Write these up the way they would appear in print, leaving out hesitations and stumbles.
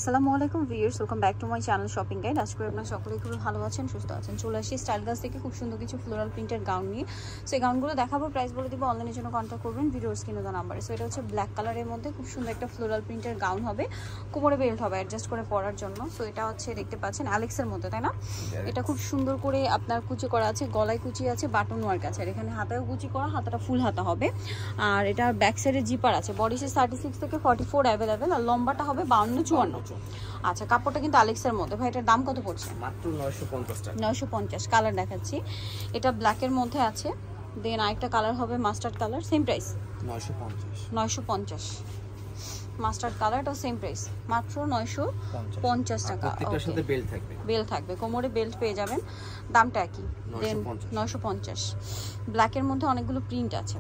আসসালামু আলাইকুম viewers, welcome back to my channel shopping guide. আজকে আপনারা সকলেই খুব ভালো আছেন, সুস্থ আছেন। চলে আসি স্টাইল গার্লস থেকে খুব সুন্দর কিছু ফ্লোরাল প্রিন্টের গাউন নিয়ে। সো এই গাউনগুলো দেখাবো, প্রাইস বলে দিব, অনলাইনের জন্য কন্ট্যাক্ট করবেন ভিডিওর স্ক্রিনে দেওয়া নাম্বারে। সো এটা হচ্ছে ব্ল্যাক কালারের মধ্যে খুব সুন্দর একটা ফ্লোরাল প্রিন্টের গাউন হবে, কোমরে বেল্ট হবে অ্যাডজাস্ট করে পরার জন্য। সো এটা হচ্ছে দেখতে পাচ্ছেন অ্যালেক্সের মধ্যে, তাই না? এটা খুব সুন্দর করে আপনার কুচি করা আছে, গলায় কুচি আছে, বাটন ওয়ার্ক আছে, আর এখানে হাতায়ও কুচি করা, হাতাটা ফুল হাতা হবে। আর এটা ব্যাক সাইডে জিপার আছে, বডি সাইজ 36 থেকে 44 অ্যাভেলেবেল, আর লম্বাটা হবে 52-54। আচ্ছা, কাপড়টা কিন্তু অ্যালেক্সের মধ্যে। ভাই এটার দাম কত পড়ছে? মাত্র 950 টাকা। 950। কালার দেখাচ্ছি, এটা ব্ল্যাকের মধ্যে আছে, দেন আরেকটা কালার হবে mustard colour, same price 950। Mustard কালারটাও সেম প্রাইস, মাত্র 950 টাকা। প্রত্যেকটার সাথে বেল্ট থাকবে, বেল্ট থাকবে, কোমরে বেল্ট পেয়ে যাবেন, দামটা একই, দেন 950। ব্ল্যাকের মধ্যে অনেকগুলো প্রিন্ট আছে,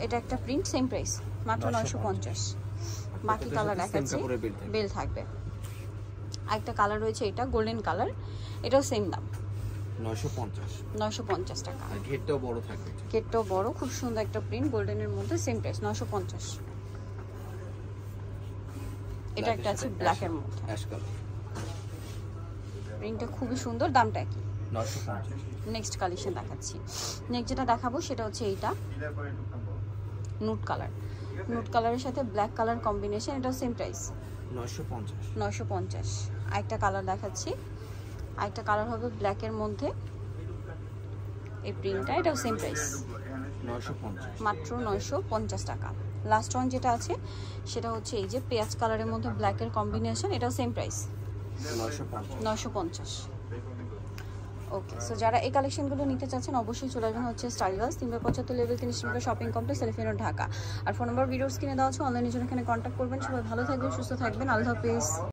এটা একটা প্রিন্ট, সেম প্রাইস, মাত্র 950। বাকি কালার দেখাচ্ছি, বেল থাকবে। আরেকটা কালার রয়েছে, এটা গোল্ডেন কালার, এটাও সেম দাম 950 টাকা। আর ঘেরটাও বড় থাকবে, ঘেরটাও বড়, খুব সুন্দর একটা প্রিন্ট গোল্ডেনের মধ্যে, সেম প্রাইস 950। এটা একটা আছে ব্ল্যাকের মধ্যে, অ্যাশ কালার, প্রিন্টটা খুবই সুন্দর, দামটা কি 950। নেক্সট কালেকশন দেখাচ্ছি। নেক্সট যেটা দেখাবো সেটা হচ্ছে এইটা নুট কালার, নুট কালারের সাথে ব্ল্যাক কালার কম্বিনেশন, এটাও সেম প্রাইস 950। আরেকটা কালার দেখাচ্ছি, আরেকটা কালার হবে ব্ল্যাকের মধ্যে, এই প্রিন্টটা, এটাও সেম প্রাইস 950, মাত্র 950 টাকা। লাস্ট ওয়ান যেটা আছে সেটা হচ্ছে এই যে পেঁয়াজ কালারের মধ্যে ব্ল্যাকের কম্বিনেশন, এটাও সেম প্রাইস 950। ওকে, সো যারা এই কালেকশনগুলো নিতে চাচ্ছেন অবশ্যই চলে আসবেন হচ্ছে style girls, 375 level 3 number shopping complex, elephant road, Dhaka. আর ফোন নাম্বার ভিডিওর স্ক্রিনে দেওয়া আছে, অনলাইনের জন্য এখানে কন্ট্যাক্ট করবেন। সবাই ভালো থাকবেন, সুস্থ থাকবেন, আল্লাহ হাফেজ।